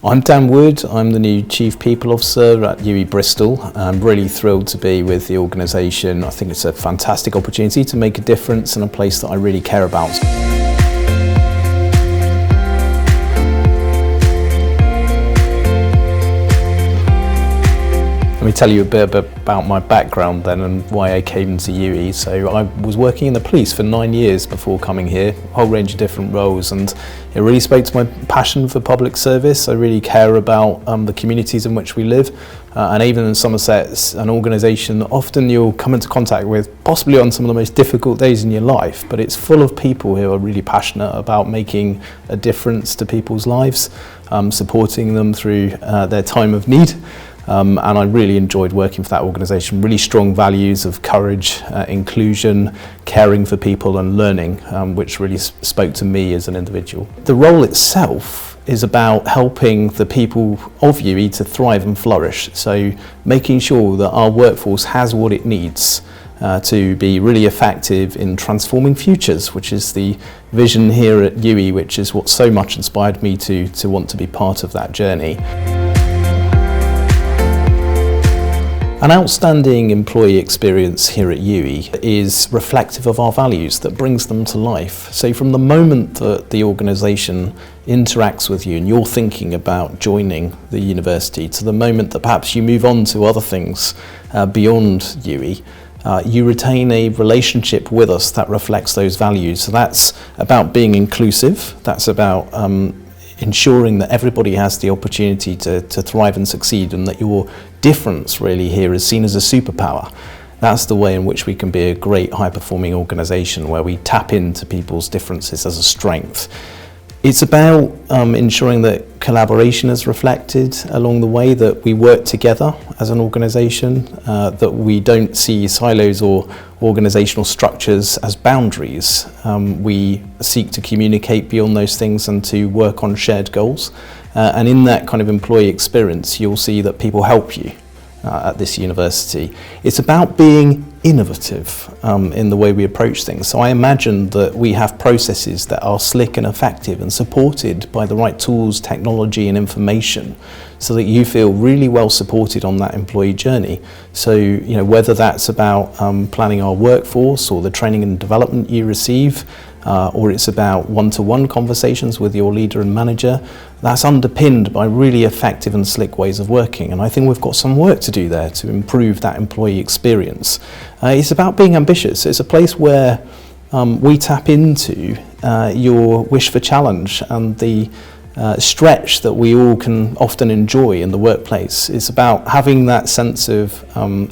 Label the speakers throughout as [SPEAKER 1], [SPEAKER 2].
[SPEAKER 1] I'm Dan Wood, I'm the new Chief People Officer at UWE Bristol. I'm really thrilled to be with the organisation. I think it's a fantastic opportunity to make a difference in a place that I really care about. Let me tell you a bit about my background then and why I came to UWE. So I was working in the police for 9 years before coming here, a whole range of different roles, and it really spoke to my passion for public service. I really care about the communities in which we live, and even in Somerset, it's an organisation that often you'll come into contact with, possibly on some of the most difficult days in your life, but it's full of people who are really passionate about making a difference to people's lives, supporting them through their time of need. And I really enjoyed working for that organisation. Really strong values of courage, inclusion, caring for people and learning, which really spoke to me as an individual. The role itself is about helping the people of UWE to thrive and flourish. So making sure that our workforce has what it needs to be really effective in transforming futures, which is the vision here at UWE, which is what so much inspired me to want to be part of that journey. An outstanding employee experience here at UWE is reflective of our values, that brings them to life. So from the moment that the organisation interacts with you and you're thinking about joining the university to the moment that perhaps you move on to other things beyond UWE, you retain a relationship with us that reflects those values. So that's about being inclusive, that's about ensuring that everybody has the opportunity to thrive and succeed, and that your difference really here is seen as a superpower. That's the way in which we can be a great high-performing organisation, where we tap into people's differences as a strength. It's about ensuring that collaboration is reflected along the way, that we work together as an organisation, that we don't see silos or organisational structures as boundaries. We seek to communicate beyond those things and to work on shared goals. And in that kind of employee experience, you'll see that people help you at this university. It's about being innovative in the way we approach things. So I imagine that we have processes that are slick and effective and supported by the right tools, technology and information, so that you feel really well supported on that employee journey. So, you know, whether that's about planning our workforce or the training and development you receive, or it's about one-to-one conversations with your leader and manager, that's underpinned by really effective and slick ways of working. And I think we've got some work to do there to improve that employee experience. It's about being ambitious. It's a place where we tap into your wish for challenge and the stretch that we all can often enjoy in the workplace. It's about having that sense of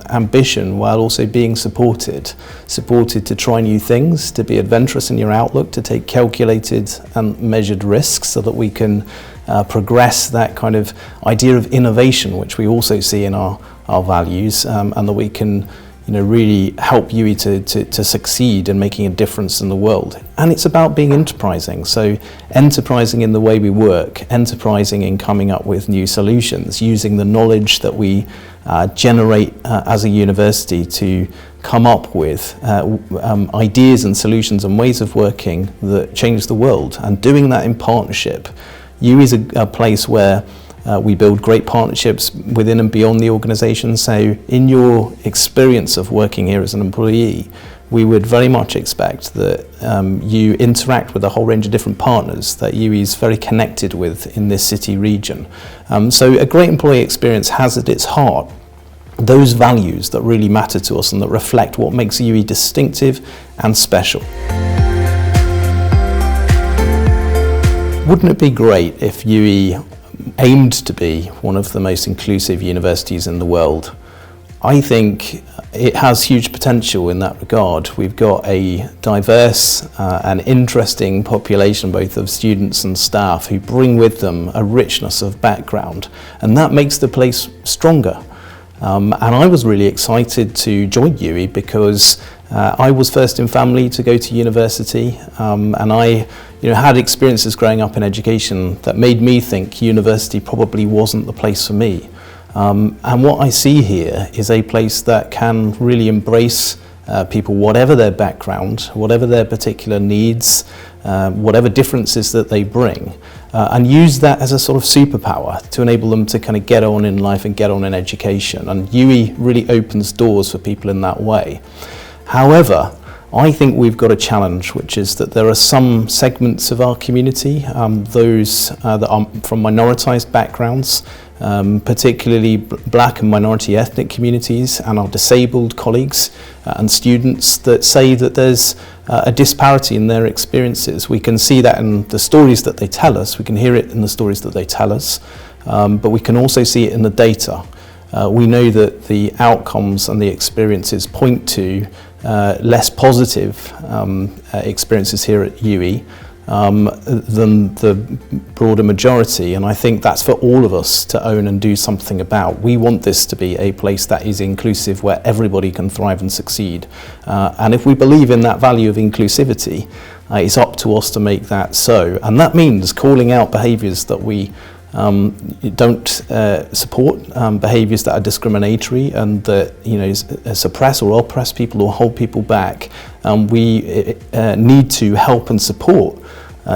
[SPEAKER 1] ambition while also being supported to try new things, to be adventurous in your outlook, to take calculated and measured risks, so that we can progress that kind of idea of innovation, which we also see in our values, and that we can, you know, really help UWE to succeed in making a difference in the world. And it's about being enterprising. So enterprising in the way we work, enterprising in coming up with new solutions, using the knowledge that we generate as a university to come up with ideas and solutions and ways of working that change the world, and doing that in partnership. UWE is a place where we build great partnerships within and beyond the organisation. So in your experience of working here as an employee, we would very much expect that you interact with a whole range of different partners that UWE is very connected with in this city region. So a great employee experience has at its heart those values that really matter to us and that reflect what makes UWE distinctive and special. Wouldn't it be great if UWE aimed to be one of the most inclusive universities in the world? I think it has huge potential in that regard. We've got a diverse and interesting population, both of students and staff, who bring with them a richness of background, and that makes the place stronger. And I was really excited to join UWE because I was first in family to go to university, and I had experiences growing up in education that made me think university probably wasn't the place for me. And what I see here is a place that can really embrace people, whatever their background, whatever their particular needs, whatever differences that they bring, and use that as a sort of superpower to enable them to kind of get on in life and get on in education. And UWE really opens doors for people in that way. However, I think we've got a challenge, which is that there are some segments of our community, those that are from minoritized backgrounds, particularly black and minority ethnic communities, and our disabled colleagues and students, that say that there's a disparity in their experiences. We can see that in the stories that they tell us, we can hear it in the stories that they tell us, but we can also see it in the data. We know that the outcomes and the experiences point to less positive experiences here at UWE than the broader majority, and I think that's for all of us to own and do something about. We want this to be a place that is inclusive, where everybody can thrive and succeed, and if we believe in that value of inclusivity, it's up to us to make that so, and that means calling out behaviours that we don't support, behaviours that are discriminatory and that suppress or oppress people or hold people back. We need to help and support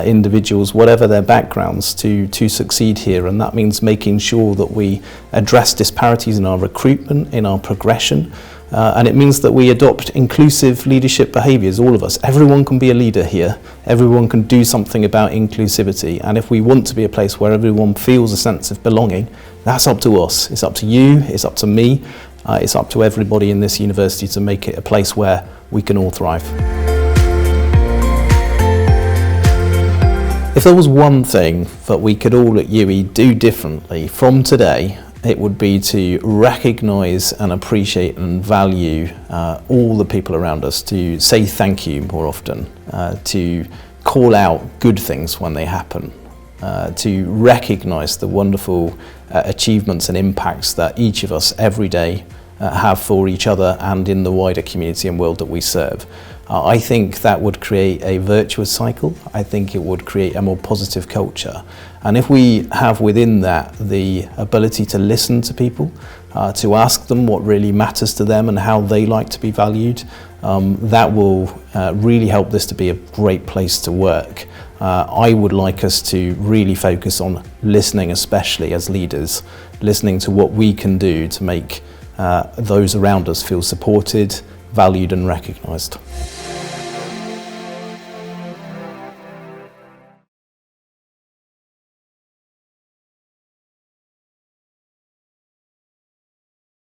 [SPEAKER 1] individuals, whatever their backgrounds, to succeed here, and that means making sure that we address disparities in our recruitment, in our progression, and it means that we adopt inclusive leadership behaviours, all of us. Everyone can be a leader here, everyone can do something about inclusivity, and if we want to be a place where everyone feels a sense of belonging, that's up to us. It's up to you, it's up to me, it's up to everybody in this university to make it a place where we can all thrive. If there was one thing that we could all at UWE do differently from today, it would be to recognise and appreciate and value all the people around us, to say thank you more often, to call out good things when they happen, to recognise the wonderful achievements and impacts that each of us every day have for each other and in the wider community and world that we serve. I think that would create a virtuous cycle. I think it would create a more positive culture. And if we have within that the ability to listen to people, to ask them what really matters to them and how they like to be valued, that will really help this to be a great place to work. I would like us to really focus on listening, especially as leaders, listening to what we can do to make those around us feel supported, valued and recognised.